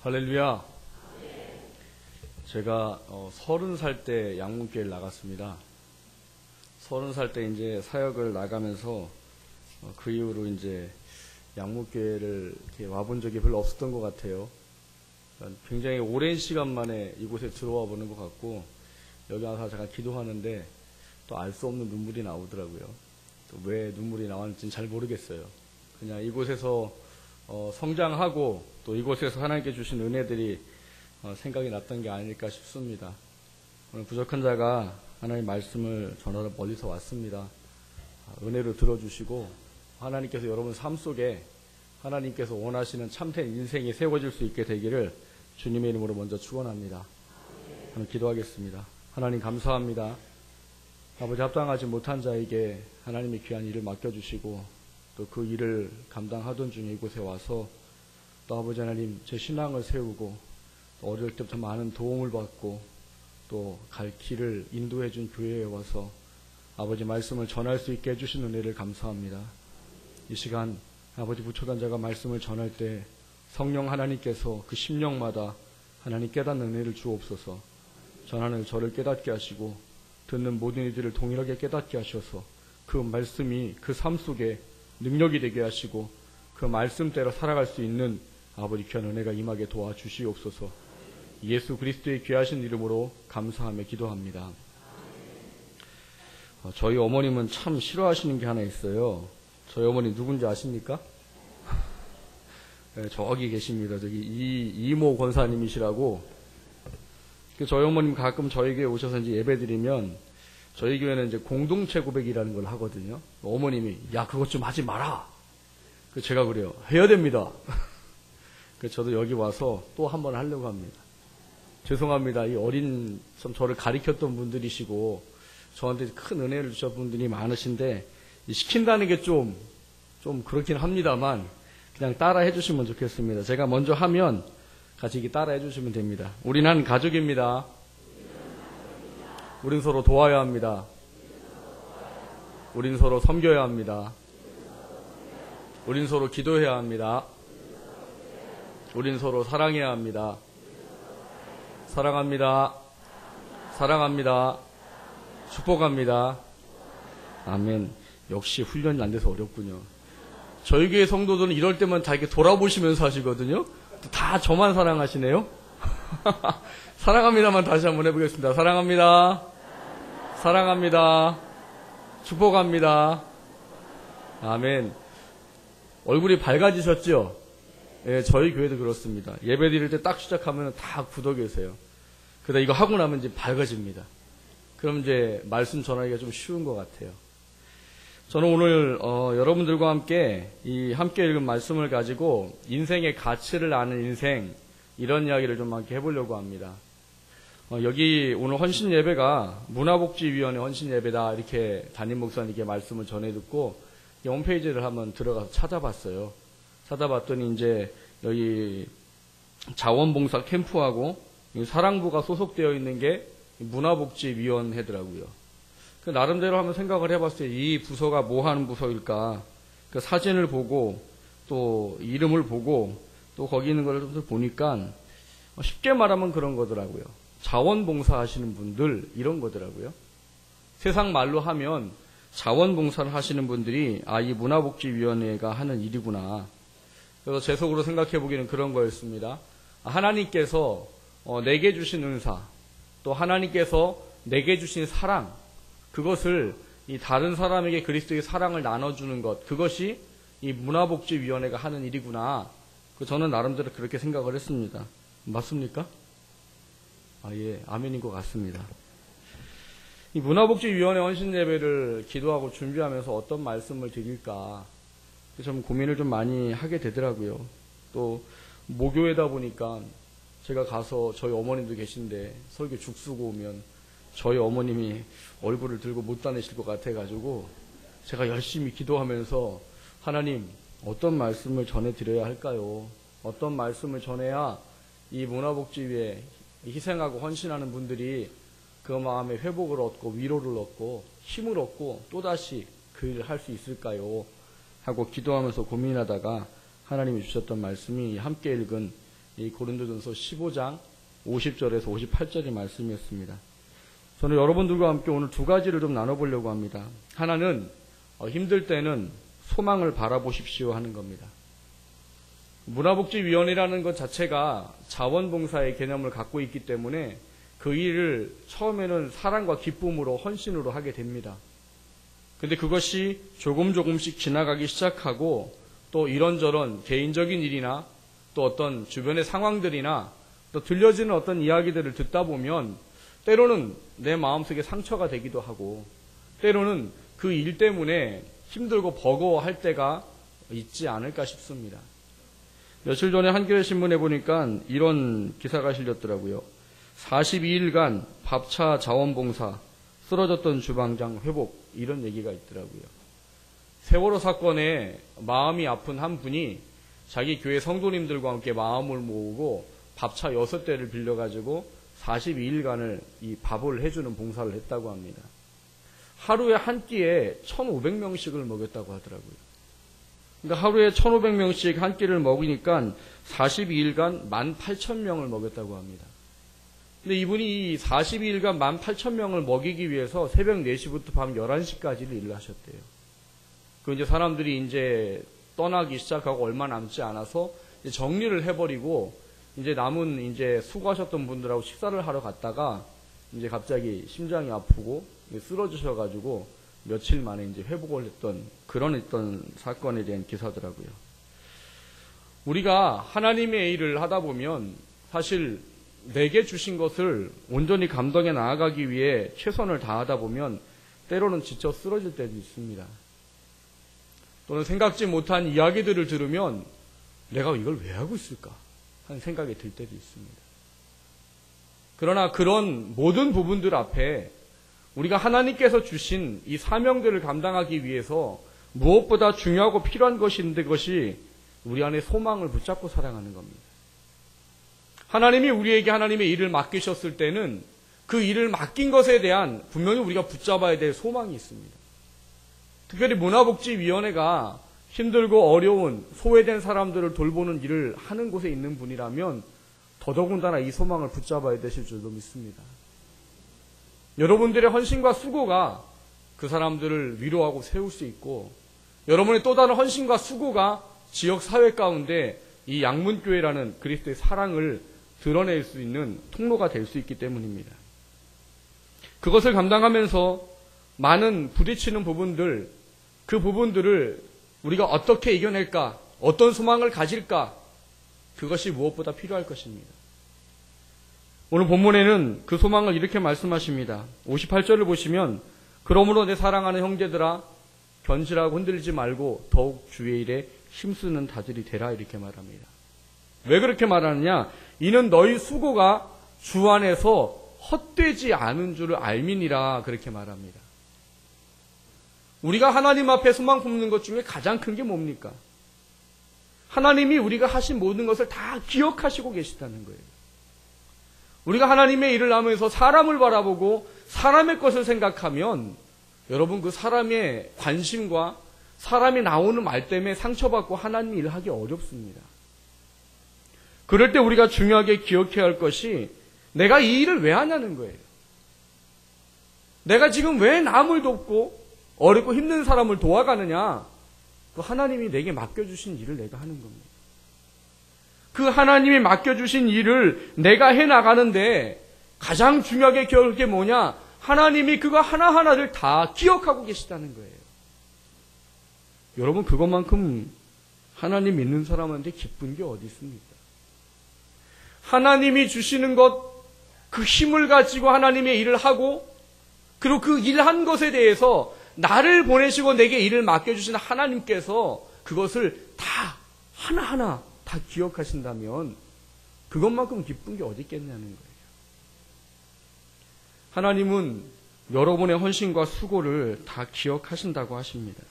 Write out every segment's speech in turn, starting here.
할렐루야. 제가 30살 때 양문교회를 나갔습니다. 30살 때 이제 사역을 나가면서 그 이후로 이제 양문교회를 이렇게 와본 적이 별로 없었던 것 같아요. 굉장히 오랜 시간 만에 이곳에 들어와 보는 것 같고, 여기 와서 제가 기도하는데 또 알 수 없는 눈물이 나오더라고요. 또 왜 눈물이 나왔는지는 잘 모르겠어요. 그냥 이곳에서 성장하고 또 이곳에서 하나님께 주신 은혜들이 생각이 났던 게 아닐까 싶습니다. 오늘 부족한 자가 하나님 말씀을 전하러 멀리서 왔습니다. 은혜로 들어주시고 하나님께서 여러분 삶 속에 하나님께서 원하시는 참된 인생이 세워질 수 있게 되기를 주님의 이름으로 먼저 축원합니다. 저는 기도하겠습니다. 하나님 감사합니다. 아버지, 합당하지 못한 자에게 하나님의 귀한 일을 맡겨주시고 또 그 일을 감당하던 중에 이곳에 와서 또 아버지 하나님 제 신앙을 세우고 또 어릴 때부터 많은 도움을 받고 또 갈 길을 인도해 준 교회에 와서 아버지 말씀을 전할 수 있게 해주신 은혜를 감사합니다. 이 시간 아버지 부초단자가 말씀을 전할 때 성령 하나님께서 그 심령마다 하나님 깨닫는 은혜를 주옵소서. 전하는 저를 깨닫게 하시고 듣는 모든 이들을 동일하게 깨닫게 하셔서 그 말씀이 그 삶 속에 능력이 되게 하시고 그 말씀대로 살아갈 수 있는 아버지 귀한 은혜가 임하게 도와주시옵소서. 예수 그리스도의 귀하신 이름으로 감사하며 기도합니다. 저희 어머님은 참 싫어하시는 게 하나 있어요. 저희 어머니 누군지 아십니까? 네, 저기 계십니다. 저기 이모 권사님이시라고. 저희 어머님 가끔 저희 교회 오셔서 이제 예배드리면 저희 교회는 이제 공동체 고백이라는 걸 하거든요. 어머님이 야 그것 좀 하지 마라. 제가 그래요. 해야 됩니다. 저도 여기 와서 또 한 번 하려고 합니다. 죄송합니다. 이 어린 저를 가리켰던 분들이시고 저한테 큰 은혜를 주셨던 분들이 많으신데 시킨다는 게 좀 그렇긴 합니다만 그냥 따라 해주시면 좋겠습니다. 제가 먼저 하면 같이 이렇게 따라 해주시면 됩니다. 우린 한 가족입니다. 우린 서로 도와야 합니다. 우린 서로 섬겨야 합니다. 우린 서로 기도해야 합니다. 우린 서로 사랑해야 합니다. 사랑합니다. 사랑합니다. 축복합니다. 아멘. 역시 훈련이 안 돼서 어렵군요. 저희 교회 성도들은 이럴 때만 다 이렇게 돌아보시면서 하시거든요. 다 저만 사랑하시네요. 사랑합니다만 다시 한번 해보겠습니다. 사랑합니다. 사랑합니다. 축복합니다. 아멘. 얼굴이 밝아지셨죠? 예, 저희 교회도 그렇습니다. 예배 드릴 때 딱 시작하면 다 굳어 계세요. 그러다 이거 하고 나면 이제 밝아집니다. 그럼 이제 말씀 전하기가 좀 쉬운 것 같아요. 저는 오늘 여러분들과 함께 함께 읽은 말씀을 가지고 인생의 가치를 아는 인생, 이런 이야기를 좀 함께 해보려고 합니다. 여기 오늘 헌신 예배가 문화복지위원회 헌신 예배다 이렇게 담임 목사님께 말씀을 전해 듣고 홈페이지를 한번 들어가서 찾아봤어요. 찾아봤더니 이제 여기 자원봉사 캠프하고 사랑부가 소속되어 있는 게 문화복지위원회더라고요. 나름대로 한번 생각을 해봤어요. 이 부서가 뭐 하는 부서일까? 그 사진을 보고 또 이름을 보고 또 거기 있는 걸 좀 보니까 쉽게 말하면 그런 거더라고요. 자원봉사 하시는 분들 이런 거더라고요. 세상 말로 하면 자원봉사를 하시는 분들이 이 문화복지위원회가 하는 일이구나. 그래서 제 속으로 생각해 보기는 그런 거였습니다. 하나님께서 내게 주신 은사, 또 하나님께서 내게 주신 사랑, 그것을 이 다른 사람에게 그리스도의 사랑을 나눠주는 것, 그것이 이 문화복지위원회가 하는 일이구나. 저는 나름대로 그렇게 생각을 했습니다. 맞습니까? 예, 아멘인 것 같습니다. 이 문화복지위원회 헌신 예배를 기도하고 준비하면서 어떤 말씀을 드릴까 좀 고민을 좀 많이 하게 되더라고요. 또 모교회다 보니까 제가 가서 저희 어머님도 계신데 설교 죽 쓰고 오면 저희 어머님이 얼굴을 들고 못 다니실 것 같아가지고 제가 열심히 기도하면서 하나님 어떤 말씀을 전해드려야 할까요? 어떤 말씀을 전해야 이 문화복지위에 희생하고 헌신하는 분들이 그 마음에 회복을 얻고 위로를 얻고 힘을 얻고 또다시 그 일을 할 수 있을까요? 하고 기도하면서 고민하다가 하나님이 주셨던 말씀이 함께 읽은 이 고린도전서 15장 50절에서 58절의 말씀이었습니다. 저는 여러분들과 함께 오늘 두 가지를 좀 나눠보려고 합니다. 하나는 힘들 때는 소망을 바라보십시오 하는 겁니다. 문화복지위원회라는 것 자체가 자원봉사의 개념을 갖고 있기 때문에 그 일을 처음에는 사랑과 기쁨으로 헌신으로 하게 됩니다. 근데 그것이 조금씩 지나가기 시작하고 또 이런저런 개인적인 일이나 또 어떤 주변의 상황들이나 또 들려지는 어떤 이야기들을 듣다 보면 때로는 내 마음속에 상처가 되기도 하고 때로는 그 일 때문에 힘들고 버거워할 때가 있지 않을까 싶습니다. 며칠 전에 한겨레신문에 보니까 이런 기사가 실렸더라고요. 42일간 밥차 자원봉사, 쓰러졌던 주방장 회복, 이런 얘기가 있더라고요. 세월호 사건에 마음이 아픈 한 분이 자기 교회 성도님들과 함께 마음을 모으고 밥차 6대를 빌려가지고 42일간을 이 밥을 해주는 봉사를 했다고 합니다. 하루에 한 끼에 1,500명씩을 먹였다고 하더라고요. 그러니까 하루에 1,500명씩 한 끼를 먹으니까 42일간 18,000명을 먹였다고 합니다. 근데 이분이 이 42일간 18,000명을 먹이기 위해서 새벽 4시부터 밤 11시까지를 일을 하셨대요. 그 이제 사람들이 이제 떠나기 시작하고 얼마 남지 않아서 이제 정리를 해버리고 이제 남은 이제 수고하셨던 분들하고 식사를 하러 갔다가 이제 갑자기 심장이 아프고 쓰러지셔가지고 며칠 만에 이제 회복을 했던 그런 사건에 대한 기사더라고요. 우리가 하나님의 일을 하다 보면 사실 내게 주신 것을 온전히 감당해 나아가기 위해 최선을 다하다 보면 때로는 지쳐 쓰러질 때도 있습니다. 또는 생각지 못한 이야기들을 들으면 내가 이걸 왜 하고 있을까 하는 생각이 들 때도 있습니다. 그러나 그런 모든 부분들 앞에 우리가 하나님께서 주신 이 사명들을 감당하기 위해서 무엇보다 중요하고 필요한 것인데 그것이 우리 안에 소망을 붙잡고 살아가는 겁니다. 하나님이 우리에게 하나님의 일을 맡기셨을 때는 그 일을 맡긴 것에 대한 분명히 우리가 붙잡아야 될 소망이 있습니다. 특별히 문화복지위원회가 힘들고 어려운 소외된 사람들을 돌보는 일을 하는 곳에 있는 분이라면 더더군다나 이 소망을 붙잡아야 되실 줄도 믿습니다. 여러분들의 헌신과 수고가 그 사람들을 위로하고 세울 수 있고 여러분의 또 다른 헌신과 수고가 지역 사회 가운데 이 양문교회라는 그리스도의 사랑을 드러낼 수 있는 통로가 될 수 있기 때문입니다. 그것을 감당하면서 많은 부딪히는 부분들, 그 부분들을 우리가 어떻게 이겨낼까, 어떤 소망을 가질까, 그것이 무엇보다 필요할 것입니다. 오늘 본문에는 그 소망을 이렇게 말씀하십니다. 58절을 보시면 그러므로 내 사랑하는 형제들아 견실하고 흔들리지 말고 더욱 주의 일에 힘쓰는 자들이 되라 이렇게 말합니다. 왜 그렇게 말하느냐? 이는 너희 수고가 주 안에서 헛되지 않은 줄을 알미니라 그렇게 말합니다. 우리가 하나님 앞에 소망 품는 것 중에 가장 큰 게 뭡니까? 하나님이 우리가 하신 모든 것을 다 기억하시고 계시다는 거예요. 우리가 하나님의 일을 하면서 사람을 바라보고 사람의 것을 생각하면 여러분 그 사람의 관심과 사람이 나오는 말 때문에 상처받고 하나님 일을 하기 어렵습니다. 그럴 때 우리가 중요하게 기억해야 할 것이 내가 이 일을 왜 하냐는 거예요. 내가 지금 왜 남을 돕고 어렵고 힘든 사람을 도와가느냐? 그 하나님이 내게 맡겨주신 일을 내가 하는 겁니다. 그 하나님이 맡겨주신 일을 내가 해나가는데 가장 중요하게 기억할 게 뭐냐? 하나님이 그거 하나하나를 다 기억하고 계시다는 거예요. 여러분 그것만큼 하나님 믿는 사람한테 기쁜 게 어디 있습니까? 하나님이 주시는 것, 그 힘을 가지고 하나님의 일을 하고 그리고 그 일한 것에 대해서 나를 보내시고 내게 일을 맡겨주신 하나님께서 그것을 다 하나하나 다 기억하신다면 그것만큼 기쁜 게 어디 있겠냐는 거예요. 하나님은 여러분의 헌신과 수고를 다 기억하신다고 하십니다.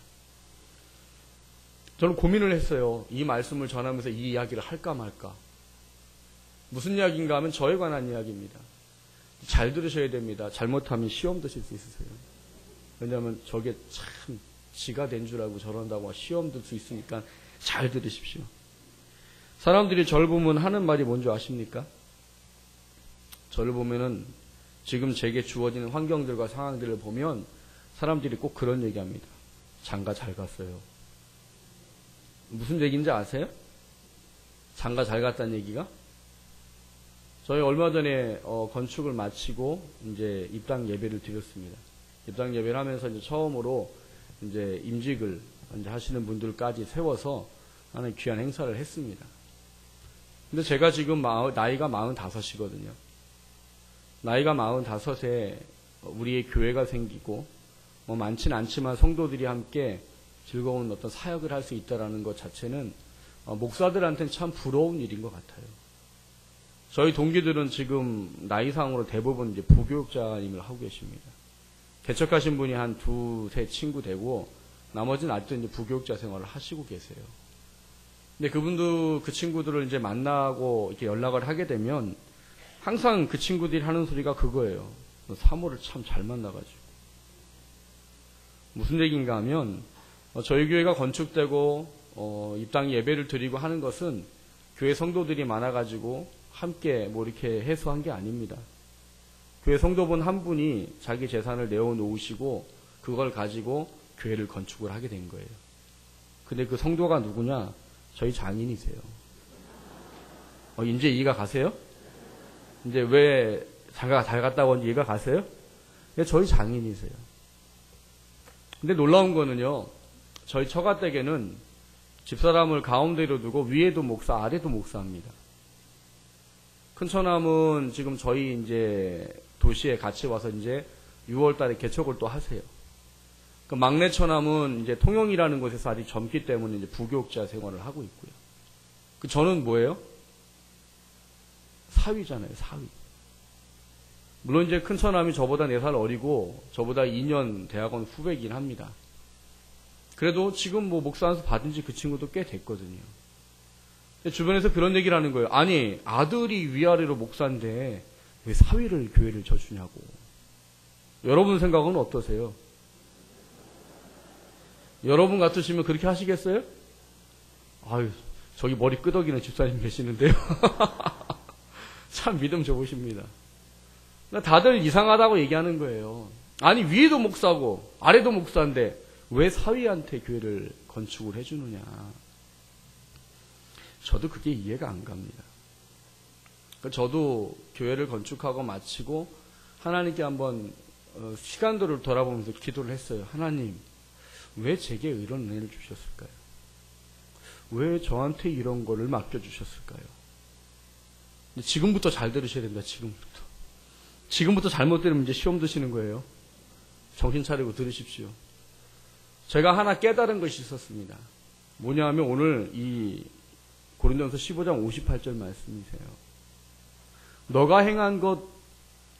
저는 고민을 했어요. 이 말씀을 전하면서 이 이야기를 할까 말까. 무슨 이야기인가 하면 저에 관한 이야기입니다. 잘 들으셔야 됩니다. 잘못하면 시험 드실 수 있으세요. 왜냐하면 저게 참 지가 된 줄 알고 저런다고 시험 들 수 있으니까 잘 들으십시오. 사람들이 저를 보면 하는 말이 뭔지 아십니까? 저를 보면은 지금 제게 주어지는 환경들과 상황들을 보면 사람들이 꼭 그런 얘기합니다. 장가 잘 갔어요. 무슨 얘기인지 아세요? 장가 잘 갔다는 얘기가? 저희 얼마 전에 건축을 마치고 이제 입당 예배를 드렸습니다. 입당 예배를 하면서 이제 처음으로 이제 임직을 이제 하시는 분들까지 세워서 하는 귀한 행사를 했습니다. 근데 제가 지금 나이가 45이거든요. 나이가 45에 우리의 교회가 생기고 많지는 않지만 성도들이 함께 즐거운 어떤 사역을 할 수 있다라는 것 자체는 목사들한테는 참 부러운 일인 것 같아요. 저희 동기들은 지금 나이상으로 대부분 이제 부교육자님을 하고 계십니다. 개척하신 분이 한 두세 친구 되고 나머지는 아직도 이제 부교육자 생활을 하시고 계세요. 근데 그 친구들을 이제 만나고 이렇게 연락을 하게 되면 항상 그 친구들이 하는 소리가 그거예요. 사모를 참 잘 만나가지고. 무슨 얘기인가 하면 저희 교회가 건축되고 입당 예배를 드리고 하는 것은 교회 성도들이 많아가지고 함께 뭐 이렇게 해서 한 게 아닙니다. 교회 성도분 한 분이 자기 재산을 내어놓으시고 그걸 가지고 교회를 건축을 하게 된 거예요. 근데 그 성도가 누구냐? 저희 장인이세요. 이제 이해가 가세요? 이제 왜 장가 잘 갔다고 하는지 이해가 가세요? 저희 장인이세요. 근데 놀라운 거는요, 저희 처가댁에는 집사람을 가운데로 두고 위에도 목사, 아래도 목사입니다. 큰 처남은 지금 저희 이제 도시에 같이 와서 이제 6월 달에 개척을 또 하세요. 그 막내 처남은 이제 통영이라는 곳에서 아직 젊기 때문에 이제 부교육자 생활을 하고 있고요. 저는 뭐예요? 사위잖아요, 사위. 물론 이제 큰 처남이 저보다 4살 어리고 저보다 2년 대학원 후배긴 합니다. 그래도 지금 뭐 목사 안수 받은 지 그 친구도 꽤 됐거든요. 주변에서 그런 얘기를 하는 거예요. 아니, 아들이 위아래로 목사인데 왜 사위를 교회를 져주냐고. 여러분 생각은 어떠세요? 여러분 같으시면 그렇게 하시겠어요? 아유, 저기 머리 끄덕이는 집사님 계시는데요. 참 믿음 좋으십니다. 다들 이상하다고 얘기하는 거예요. 아니, 위에도 목사고 아래도 목사인데 왜 사위한테 교회를 건축을 해주느냐. 저도 그게 이해가 안 갑니다. 저도 교회를 건축하고 마치고 하나님께 한번 시간들을 돌아보면서 기도를 했어요. 하나님, 왜 제게 이런 은혜를 주셨을까요? 왜 저한테 이런 거를 맡겨주셨을까요? 지금부터 잘 들으셔야 됩니다. 지금부터 잘못 들으면 이제 시험 드시는 거예요. 정신 차리고 들으십시오. 제가 하나 깨달은 것이 있었습니다. 뭐냐 하면 오늘 이 고린도전서 15장 58절 말씀이세요. 너가 행한 것,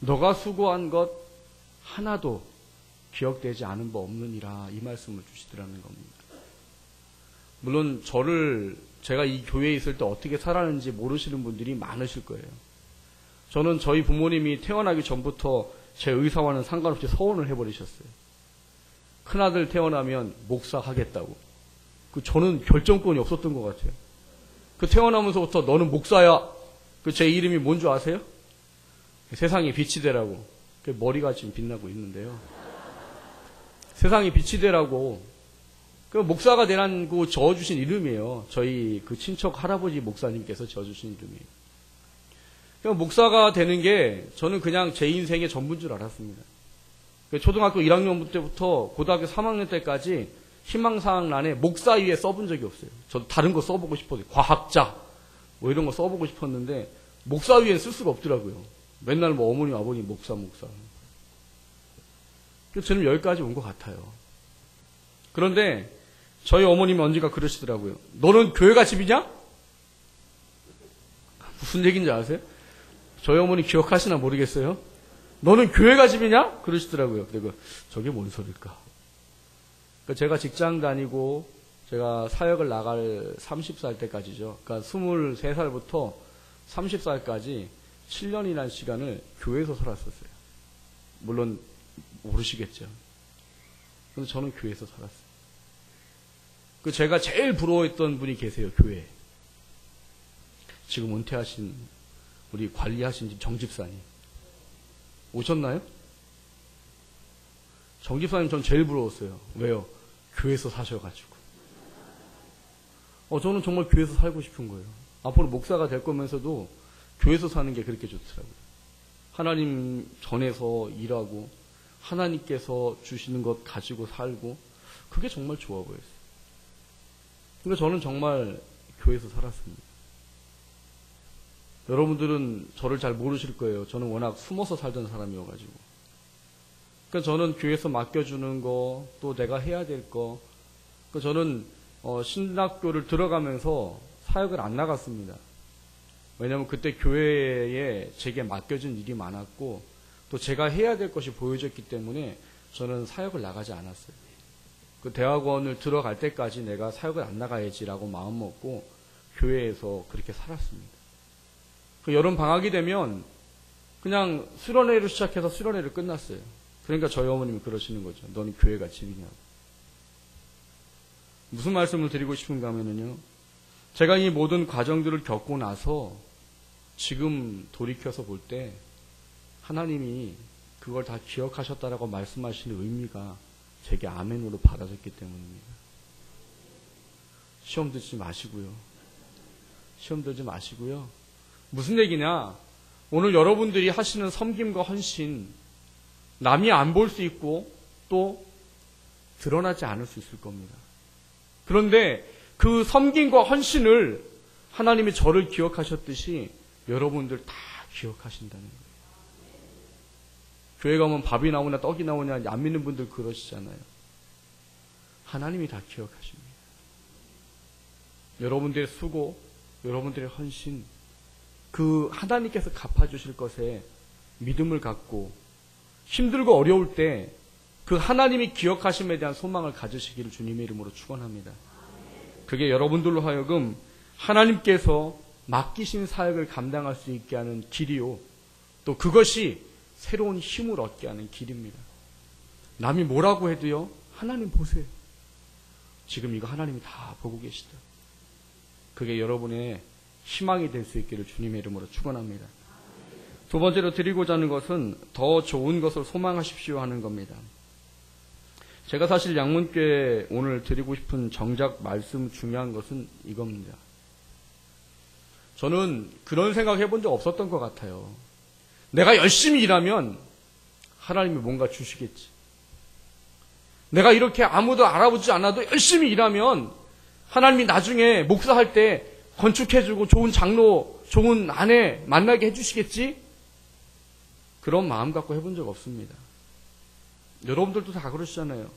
너가 수고한 것 하나도 기억되지 않은 바 없느니라, 이 말씀을 주시더라는 겁니다. 물론 제가 이 교회에 있을 때 어떻게 살았는지 모르시는 분들이 많으실 거예요. 저는 저희 부모님이 태어나기 전부터 제 의사와는 상관없이 서원을 해버리셨어요. 큰아들 태어나면 목사 하겠다고. 저는 결정권이 없었던 것 같아요. 태어나면서부터 너는 목사야. 제 이름이 뭔 줄 아세요? 세상에 빛이 되라고. 머리가 지금 빛나고 있는데요. 세상에 빛이 되라고. 목사가 되라고 지어주신 이름이에요. 저희 친척 할아버지 목사님께서 지어주신 이름이에요. 목사가 되는 게 저는 그냥 제 인생의 전부인 줄 알았습니다. 초등학교 1학년 때부터 고등학교 3학년 때까지 희망사항란에 목사 위에 써본 적이 없어요. 저도 다른 거 써보고 싶어요. 과학자 뭐 이런 거 써보고 싶었는데 목사 위에 쓸 수가 없더라고요. 맨날 뭐 어머니 아버님 목사. 그래서 저는 여기까지 온 것 같아요. 그런데 저희 어머님이 언젠가 그러시더라고요. 너는 교회가 집이냐? 무슨 얘기인지 아세요? 저희 어머니 기억하시나 모르겠어요. 너는 교회가 집이냐? 그러시더라고요. 그리고 저게 뭔 소릴까? 제가 직장 다니고 제가 사역을 나갈 30살 때까지죠. 그러니까 23살부터 30살까지 7년이라는 시간을 교회에서 살았었어요. 물론 모르시겠죠. 그런데 저는 교회에서 살았어요. 제가 제일 부러워했던 분이 계세요. 교회. 지금 은퇴하신 우리 관리하신 정집사님 오셨나요? 정집사님 전 제일 부러웠어요. 왜요? 교회에서 사셔가지고. 저는 정말 교회에서 살고 싶은 거예요. 앞으로 목사가 될 거면서도 교회에서 사는 게 그렇게 좋더라고요. 하나님 전에서 일하고 하나님께서 주시는 것 가지고 살고 그게 정말 좋아 보였어요. 그러니까 저는 정말 교회에서 살았습니다. 여러분들은 저를 잘 모르실 거예요. 저는 워낙 숨어서 살던 사람이어가지고. 그러니까 저는 교회에서 맡겨주는 거, 또 내가 해야 될 거, 그러니까 저는 신학교를 들어가면서 사역을 안 나갔습니다. 왜냐하면 그때 교회에 제게 맡겨진 일이 많았고 또 제가 해야 될 것이 보여졌기 때문에 저는 사역을 나가지 않았어요. 그 대학원을 들어갈 때까지 내가 사역을 안 나가야지라고 마음먹고 교회에서 그렇게 살았습니다. 그 여름 방학이 되면 그냥 수련회를 시작해서 수련회를 끝났어요. 그러니까 저희 어머님이 그러시는 거죠. 너는 교회가 집이냐고. 무슨 말씀을 드리고 싶은가 하면요. 제가 이 모든 과정들을 겪고 나서 지금 돌이켜서 볼 때 하나님이 그걸 다 기억하셨다라고 말씀하시는 의미가 제게 아멘으로 받아졌기 때문입니다. 시험 들지 마시고요. 시험 들지 마시고요. 무슨 얘기냐? 오늘 여러분들이 하시는 섬김과 헌신 남이 안 볼 수 있고 또 드러나지 않을 수 있을 겁니다. 그런데 그 섬김과 헌신을 하나님이 저를 기억하셨듯이 여러분들 다 기억하신다는 거예요. 교회 가면 밥이 나오냐 떡이 나오냐 안 믿는 분들 그러시잖아요. 하나님이 다 기억하십니다. 여러분들의 수고, 여러분들의 헌신, 그 하나님께서 갚아주실 것에 믿음을 갖고 힘들고 어려울 때 그 하나님이 기억하심에 대한 소망을 가지시기를 주님의 이름으로 축원합니다. 그게 여러분들로 하여금 하나님께서 맡기신 사역을 감당할 수 있게 하는 길이요. 또 그것이 새로운 힘을 얻게 하는 길입니다. 남이 뭐라고 해도요. 하나님 보세요. 지금 이거 하나님이 다 보고 계시다. 그게 여러분의 희망이 될 수 있기를 주님의 이름으로 축원합니다. 두 번째로 드리고자 하는 것은 더 좋은 것을 소망하십시오 하는 겁니다. 제가 사실 양문교에 오늘 드리고 싶은 정작 말씀 중요한 것은 이겁니다. 저는 그런 생각 해본 적 없었던 것 같아요. 내가 열심히 일하면 하나님이 뭔가 주시겠지. 내가 이렇게 아무도 알아보지 않아도 열심히 일하면 하나님이 나중에 목사할 때 건축해주고 좋은 장로, 좋은 아내 만나게 해주시겠지? 그런 마음 갖고 해본 적 없습니다. 여러분들도 다 그러시잖아요.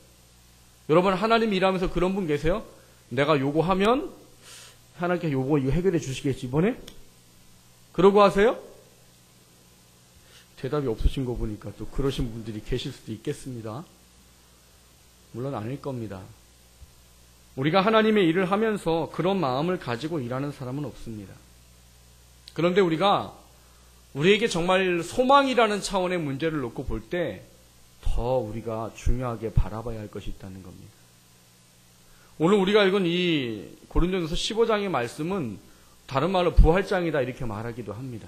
여러분 하나님 일하면서 그런 분 계세요? 내가 요거 하면 하나님께 요거 이거 해결해 주시겠지 이번에? 그러고 하세요? 대답이 없으신 거 보니까 또 그러신 분들이 계실 수도 있겠습니다. 물론 아닐 겁니다. 우리가 하나님의 일을 하면서 그런 마음을 가지고 일하는 사람은 없습니다. 그런데 우리에게 정말 소망이라는 차원의 문제를 놓고 볼 때 더 우리가 중요하게 바라봐야 할 것이 있다는 겁니다. 오늘 우리가 읽은 이 고린도전서 15장의 말씀은 다른 말로 부활장이다 이렇게 말하기도 합니다.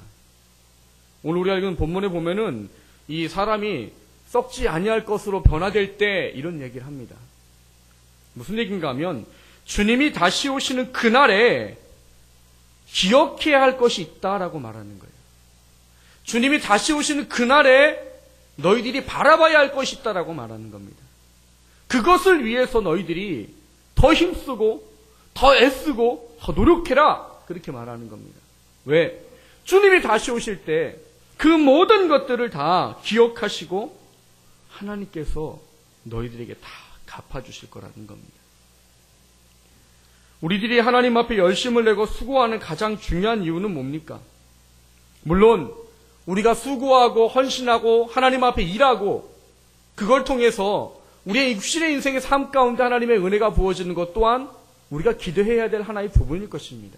오늘 우리가 읽은 본문에 보면은 이 사람이 썩지 아니할 것으로 변화될 때 이런 얘기를 합니다. 무슨 얘기인가 하면 주님이 다시 오시는 그날에 기억해야 할 것이 있다라고 말하는 거예요. 주님이 다시 오시는 그날에 너희들이 바라봐야 할 것이 있다라고 말하는 겁니다. 그것을 위해서 너희들이 더 힘쓰고 더 애쓰고 더 노력해라 그렇게 말하는 겁니다. 왜? 주님이 다시 오실 때 그 모든 것들을 다 기억하시고 하나님께서 너희들에게 다 갚아주실 거라는 겁니다. 우리들이 하나님 앞에 열심을 내고 수고하는 가장 중요한 이유는 뭡니까? 물론 우리가 수고하고 헌신하고 하나님 앞에 일하고 그걸 통해서 우리의 육신의 인생의 삶 가운데 하나님의 은혜가 부어지는 것 또한 우리가 기도해야 될 하나의 부분일 것입니다.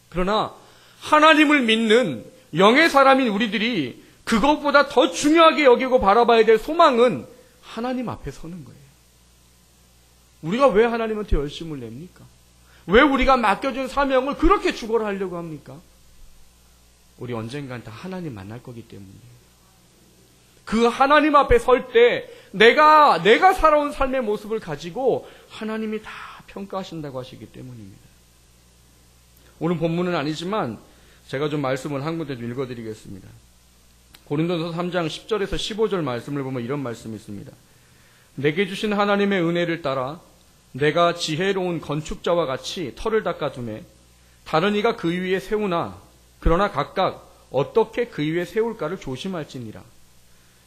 그러나 하나님을 믿는 영의 사람인 우리들이 그것보다 더 중요하게 여기고 바라봐야 될 소망은 하나님 앞에 서는 거예요. 우리가 왜 하나님한테 열심을 냅니까? 왜 우리가 맡겨준 사명을 그렇게 죽어라하려고 합니까? 우리 언젠간 다 하나님 만날 거기 때문이에요. 그 하나님 앞에 설 때 내가 살아온 삶의 모습을 가지고 하나님이 다 평가하신다고 하시기 때문입니다. 오늘 본문은 아니지만 제가 좀 말씀을 한 군데 좀 읽어드리겠습니다. 고린도서 3장 10절에서 15절 말씀을 보면 이런 말씀이 있습니다. 내게 주신 하나님의 은혜를 따라 내가 지혜로운 건축자와 같이 터를 닦아두매 다른 이가 그 위에 세우나 그러나 각각 어떻게 그 위에 세울까를 조심할지니라.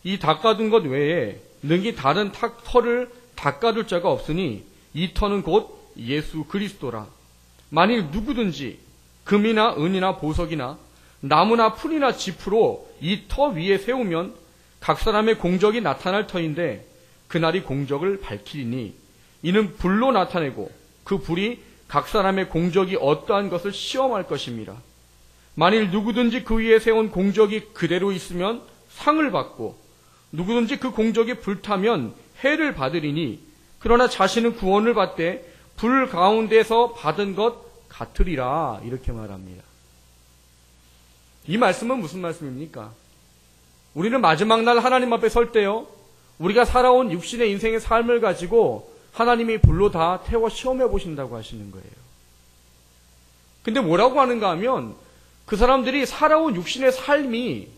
이 닦아둔 것 외에 능히 다른 터를 닦아둘 자가 없으니 이 터는 곧 예수 그리스도라. 만일 누구든지 금이나 은이나 보석이나 나무나 풀이나 짚으로 이 터 위에 세우면 각 사람의 공적이 나타날 터인데 그날이 공적을 밝히리니 이는 불로 나타내고 그 불이 각 사람의 공적이 어떠한 것을 시험할 것입니다. 만일 누구든지 그 위에 세운 공적이 그대로 있으면 상을 받고 누구든지 그 공적이 불타면 해를 받으리니 그러나 자신은 구원을 받되 불 가운데서 받은 것 같으리라. 이렇게 말합니다. 이 말씀은 무슨 말씀입니까? 우리는 마지막 날 하나님 앞에 설 때요, 우리가 살아온 육신의 인생의 삶을 가지고 하나님이 불로 다 태워 시험해 보신다고 하시는 거예요. 근데 뭐라고 하는가 하면 그 사람들이 살아온 육신의 삶이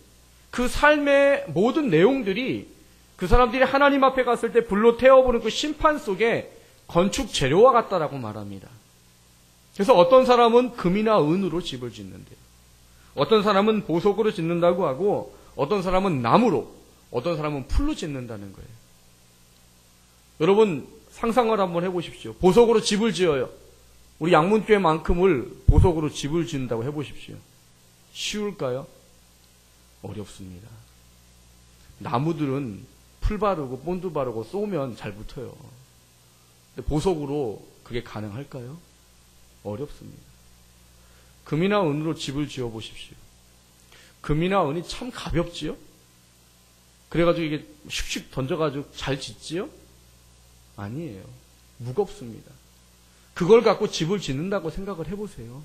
그 삶의 모든 내용들이 그 사람들이 하나님 앞에 갔을 때 불로 태워보는 그 심판 속에 건축 재료와 같다라고 말합니다. 그래서 어떤 사람은 금이나 은으로 집을 짓는데요. 어떤 사람은 보석으로 짓는다고 하고 어떤 사람은 나무로, 어떤 사람은 풀로 짓는다는 거예요. 여러분 상상을 한번 해보십시오. 보석으로 집을 지어요. 우리 양문교회만큼을 보석으로 집을 짓는다고 해보십시오. 쉬울까요? 어렵습니다. 나무들은 풀 바르고 본드 바르고 쏘면 잘 붙어요. 근데 보석으로 그게 가능할까요? 어렵습니다. 금이나 은으로 집을 지어 보십시오. 금이나 은이 참 가볍지요? 그래가지고 이게 슉슉 던져가지고 잘 짓지요? 아니에요. 무겁습니다. 그걸 갖고 집을 짓는다고 생각을 해보세요.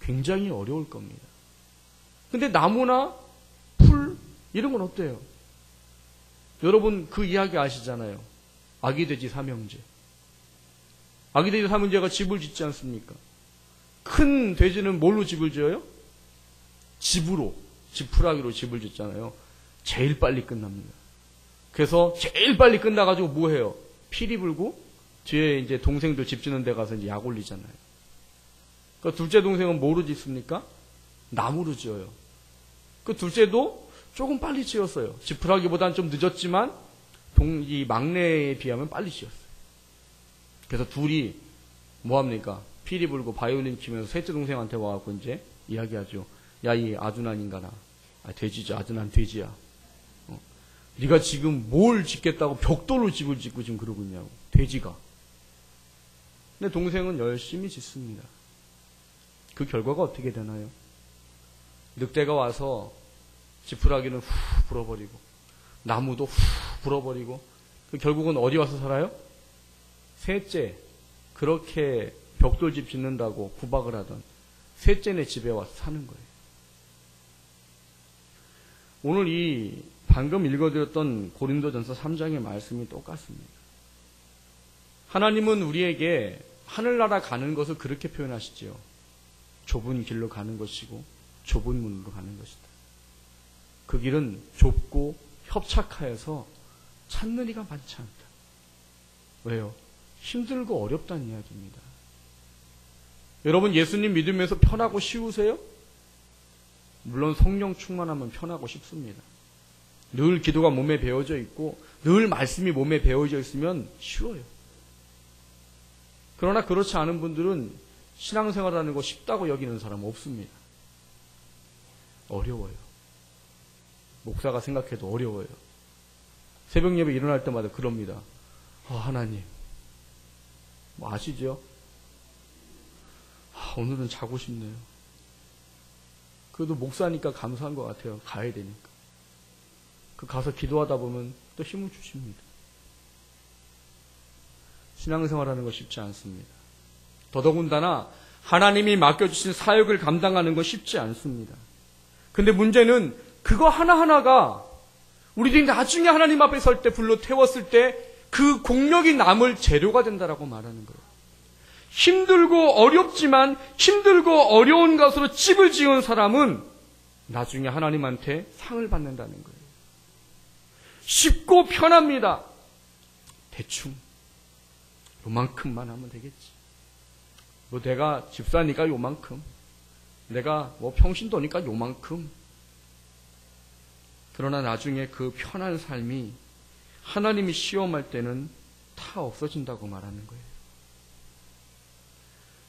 굉장히 어려울 겁니다. 근데 나무나 풀 이런 건 어때요? 여러분 그 이야기 아시잖아요. 아기돼지 삼형제. 아기돼지 삼형제가 집을 짓지 않습니까? 큰 돼지는 뭘로 집을 지어요? 집으로, 지푸라기로 집을 짓잖아요. 제일 빨리 끝납니다. 그래서 제일 빨리 끝나가지고 뭐 해요? 피리 불고 뒤에 이제 동생들 집 짓는 데 가서 이제 약 올리잖아요. 그 둘째 동생은 뭐로 짓습니까? 나무로 지어요. 그 둘째도 조금 빨리 지었어요. 지푸라기보다는 좀 늦었지만 이 막내에 비하면 빨리 지었어요. 그래서 둘이 뭐합니까? 피리 불고 바이올린 치면서 셋째 동생한테 와갖고 이제 이야기하죠. 야, 이 아둔한 인간아. 돼지죠. 아둔한 돼지야. 네가 지금 뭘 짓겠다고 벽돌로 집을 짓고 지금 그러고 있냐고. 돼지가. 근데 동생은 열심히 짓습니다. 그 결과가 어떻게 되나요? 늑대가 와서 지푸라기는 후 불어버리고 나무도 후 불어버리고 결국은 어디 와서 살아요? 셋째, 그렇게 벽돌집 짓는다고 구박을 하던 셋째네 집에 와서 사는 거예요. 오늘 이 방금 읽어드렸던 고린도전서 3장의 말씀이 똑같습니다. 하나님은 우리에게 하늘나라 가는 것을 그렇게 표현하시지요. 좁은 길로 가는 것이고 좁은 문으로 가는 것이다. 그 길은 좁고 협착하여서 찾는 이가 많지 않다. 왜요? 힘들고 어렵다는 이야기입니다. 여러분 예수님 믿으면서 편하고 쉬우세요? 물론 성령 충만하면 편하고 쉽습니다. 늘 기도가 몸에 배어져 있고 늘 말씀이 몸에 배어져 있으면 쉬워요. 그러나 그렇지 않은 분들은 신앙생활하는 거 쉽다고 여기는 사람 없습니다. 어려워요. 목사가 생각해도 어려워요. 새벽 예배 일어날 때마다 그럽니다. 하나님, 뭐 아시죠? 오늘은 자고 싶네요. 그래도 목사니까 감사한 것 같아요. 가야 되니까. 가서 기도하다 보면 또 힘을 주십니다. 신앙생활하는 거 쉽지 않습니다. 더더군다나 하나님이 맡겨주신 사역을 감당하는 건 쉽지 않습니다. 근데 문제는 그거 하나하나가 우리들이 나중에 하나님 앞에 설 때 불로 태웠을 때 그 공력이 남을 재료가 된다라고 말하는 거예요. 힘들고 어렵지만 힘들고 어려운 것으로 집을 지은 사람은 나중에 하나님한테 상을 받는다는 거예요. 쉽고 편합니다. 대충 요만큼만 하면 되겠지. 뭐 내가 집사니까 요만큼, 내가 뭐 평신도니까 요만큼. 그러나 나중에 그 편한 삶이 하나님이 시험할 때는 다 없어진다고 말하는 거예요.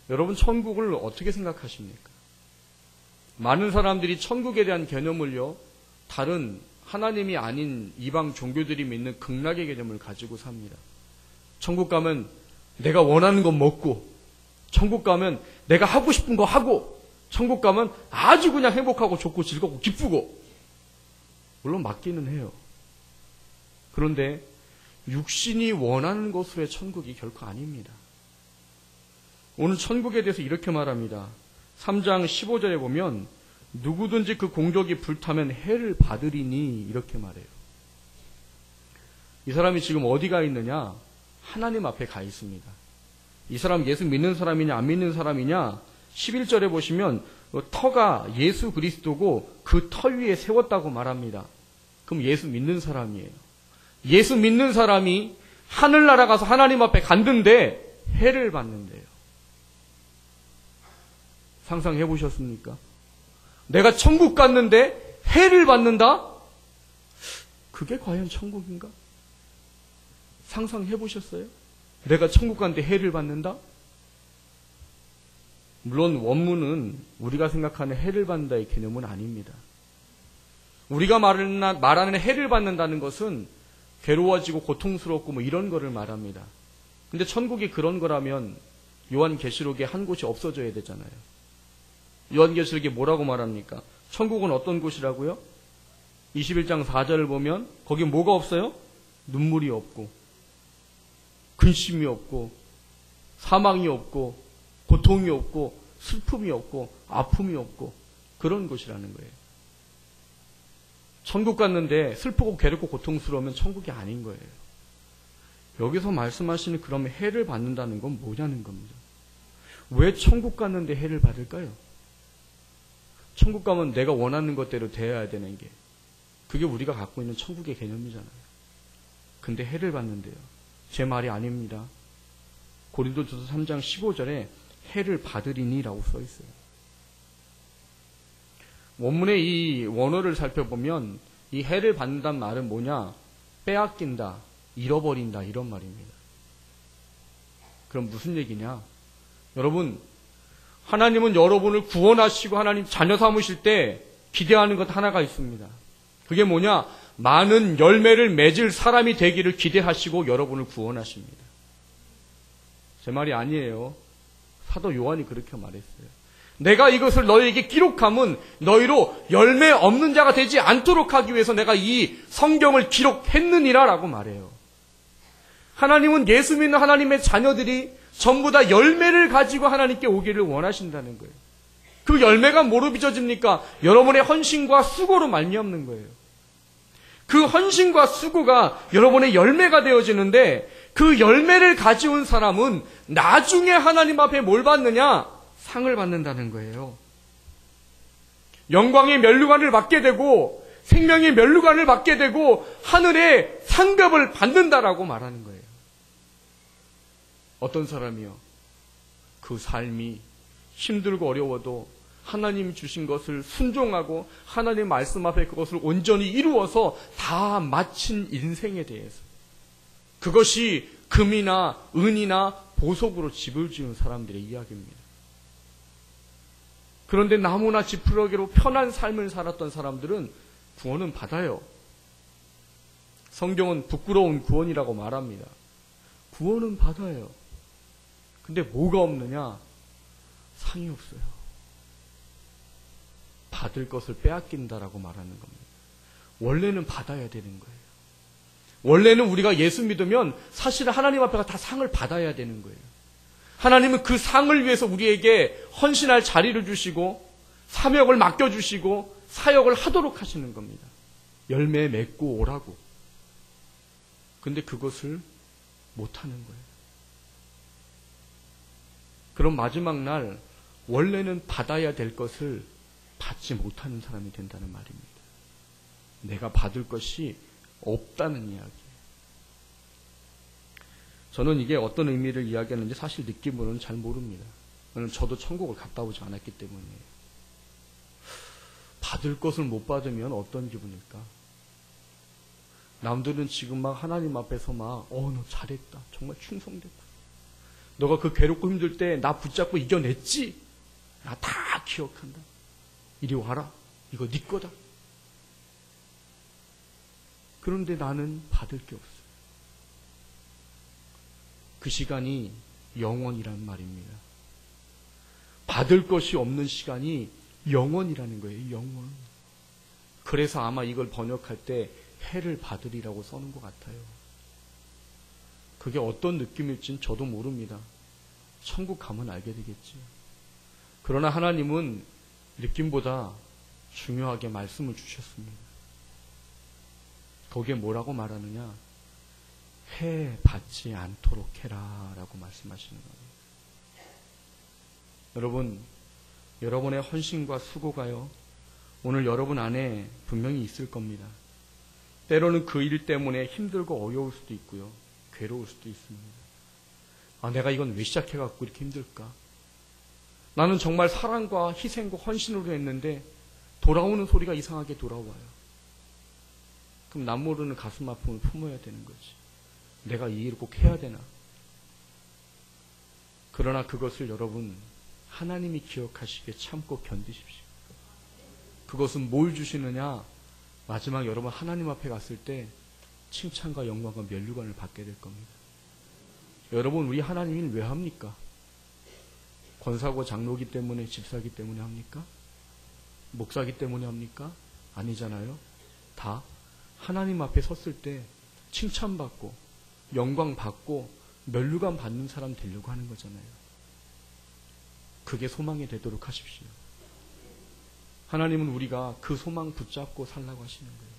여러분, 천국을 어떻게 생각하십니까? 많은 사람들이 천국에 대한 개념을요, 다른 하나님이 아닌 이방 종교들이 믿는 극락의 개념을 가지고 삽니다. 천국 가면 내가 원하는 거 먹고, 천국 가면 내가 하고 싶은 거 하고, 천국 가면 아주 그냥 행복하고 좋고 즐겁고 기쁘고. 물론 맞기는 해요. 그런데 육신이 원하는 것으로의 천국이 결코 아닙니다. 오늘 천국에 대해서 이렇게 말합니다. 3장 15절에 보면 누구든지 그 공덕이 불타면 해를 받으리니 이렇게 말해요. 이 사람이 지금 어디가 있느냐? 하나님 앞에 가 있습니다. 이 사람 예수 믿는 사람이냐 안 믿는 사람이냐? 11절에 보시면 터가 예수 그리스도고 그 터 위에 세웠다고 말합니다. 그럼 예수 믿는 사람이에요. 예수 믿는 사람이 하늘나라 가서 하나님 앞에 갔는데 해를 받는데요. 상상해 보셨습니까? 내가 천국 갔는데 해를 받는다? 그게 과연 천국인가? 상상해 보셨어요? 내가 천국 갔는데 해를 받는다? 물론 원문은 우리가 생각하는 해를 받는다의 개념은 아닙니다. 우리가 말하는 해를 받는다는 것은 괴로워지고 고통스럽고 뭐 이런 거를 말합니다. 근데 천국이 그런 거라면 요한계시록에 한 곳이 없어져야 되잖아요. 요한계시록에 뭐라고 말합니까? 천국은 어떤 곳이라고요? 21장 4절을 보면 거기 뭐가 없어요? 눈물이 없고 근심이 없고 사망이 없고 고통이 없고 슬픔이 없고 아픔이 없고 그런 곳이라는 거예요. 천국 갔는데 슬프고 괴롭고 고통스러우면 천국이 아닌 거예요. 여기서 말씀하시는 그러면 해를 받는다는 건 뭐냐는 겁니다. 왜 천국 갔는데 해를 받을까요? 천국 가면 내가 원하는 것대로 되어야 되는 게 그게 우리가 갖고 있는 천국의 개념이잖아요. 근데 해를 받는데요. 제 말이 아닙니다. 고린도전서 3장 15절에 해를 받으리니라고 써 있어요. 원문의 이 원어를 살펴보면 이 해를 받는다는 말은 뭐냐? 빼앗긴다, 잃어버린다 이런 말입니다. 그럼 무슨 얘기냐? 여러분, 하나님은 여러분을 구원하시고 하나님 자녀 삼으실 때 기대하는 것 하나가 있습니다. 그게 뭐냐? 많은 열매를 맺을 사람이 되기를 기대하시고 여러분을 구원하십니다. 제 말이 아니에요. 사도 요한이 그렇게 말했어요. 내가 이것을 너희에게 기록함은 너희로 열매 없는 자가 되지 않도록 하기 위해서 내가 이 성경을 기록했느니라 라고 말해요. 하나님은 예수 믿는 하나님의 자녀들이 전부 다 열매를 가지고 하나님께 오기를 원하신다는 거예요. 그 열매가 뭐로 빚어집니까? 여러분의 헌신과 수고로 말미암는 거예요. 그 헌신과 수고가 여러분의 열매가 되어지는데 그 열매를 가져온 사람은 나중에 하나님 앞에 뭘 받느냐? 상을 받는다는 거예요. 영광의 면류관을 받게 되고 생명의 면류관을 받게 되고 하늘의 상급을 받는다라고 말하는 거예요. 어떤 사람이요? 그 삶이 힘들고 어려워도 하나님이 주신 것을 순종하고 하나님 말씀 앞에 그것을 온전히 이루어서 다 마친 인생에 대해서 그것이 금이나 은이나 보석으로 집을 지은 사람들의 이야기입니다. 그런데 나무나 지푸러기로 편한 삶을 살았던 사람들은 구원은 받아요. 성경은 부끄러운 구원이라고 말합니다. 구원은 받아요. 근데 뭐가 없느냐? 상이 없어요. 받을 것을 빼앗긴다라고 말하는 겁니다. 원래는 받아야 되는 거예요. 원래는 우리가 예수 믿으면 사실 하나님 앞에 다 상을 받아야 되는 거예요. 하나님은 그 상을 위해서 우리에게 헌신할 자리를 주시고 사명을 맡겨주시고 사역을 하도록 하시는 겁니다. 열매 맺고 오라고. 근데 그것을 못하는 거예요. 그럼 마지막 날 원래는 받아야 될 것을 받지 못하는 사람이 된다는 말입니다. 내가 받을 것이 없다는 이야기예요. 저는 이게 어떤 의미를 이야기하는지 사실 느낌으로는 잘 모릅니다. 저도 천국을 갔다 오지 않았기 때문이에요. 받을 것을 못 받으면 어떤 기분일까? 남들은 지금 막 하나님 앞에서 막 너 잘했다. 정말 충성됐다. 너가 그 괴롭고 힘들 때 나 붙잡고 이겨냈지? 나 다 기억한다. 이리 와라. 이거 네 거다. 그런데 나는 받을 게 없어요. 그 시간이 영원이란 말입니다. 받을 것이 없는 시간이 영원이라는 거예요. 영원. 그래서 아마 이걸 번역할 때 해를 받으리라고 써는 것 같아요. 그게 어떤 느낌일진 저도 모릅니다. 천국 가면 알게 되겠지요. 그러나 하나님은 느낌보다 중요하게 말씀을 주셨습니다. 거기에 뭐라고 말하느냐? 해 받지 않도록 해라 라고 말씀하시는 거예요. 여러분, 여러분의 헌신과 수고가요, 오늘 여러분 안에 분명히 있을 겁니다. 때로는 그 일 때문에 힘들고 어려울 수도 있고요, 괴로울 수도 있습니다. 내가 이건 왜 시작해갖고 이렇게 힘들까? 나는 정말 사랑과 희생과 헌신으로 했는데 돌아오는 소리가 이상하게 돌아와요. 그럼 남 모르는 가슴 아픔을 품어야 되는 거지. 내가 이 일을 꼭 해야 되나? 그러나 그것을 여러분 하나님이 기억하시기에 참고 견디십시오. 그것은 뭘 주시느냐? 마지막 여러분 하나님 앞에 갔을 때 칭찬과 영광과 면류관을 받게 될 겁니다. 여러분, 우리 하나님은 왜 합니까? 권사고 장로기 때문에, 집사기 때문에 합니까? 목사기 때문에 합니까? 아니잖아요. 다 하나님 앞에 섰을 때 칭찬받고 영광받고 면류관 받는 사람 되려고 하는 거잖아요. 그게 소망이 되도록 하십시오. 하나님은 우리가 그 소망 붙잡고 살라고 하시는 거예요.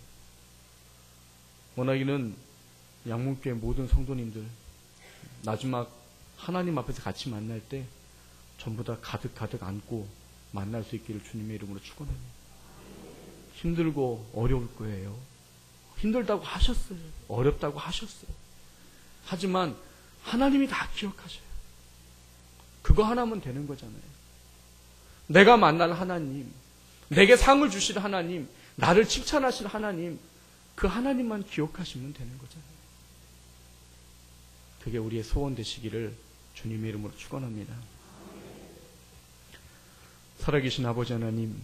원하기는 양문교회 모든 성도님들 마지막 하나님 앞에서 같이 만날 때 전부 다 가득 안고 만날 수 있기를 주님의 이름으로 축원합니다. 힘들고 어려울 거예요. 힘들다고 하셨어요. 어렵다고 하셨어요. 하지만 하나님이 다 기억하셔요. 그거 하나면 되는 거잖아요. 내가 만날 하나님, 내게 상을 주실 하나님, 나를 칭찬하실 하나님, 그 하나님만 기억하시면 되는 거잖아요. 그게 우리의 소원 되시기를 주님의 이름으로 축원합니다. 살아계신 아버지 하나님,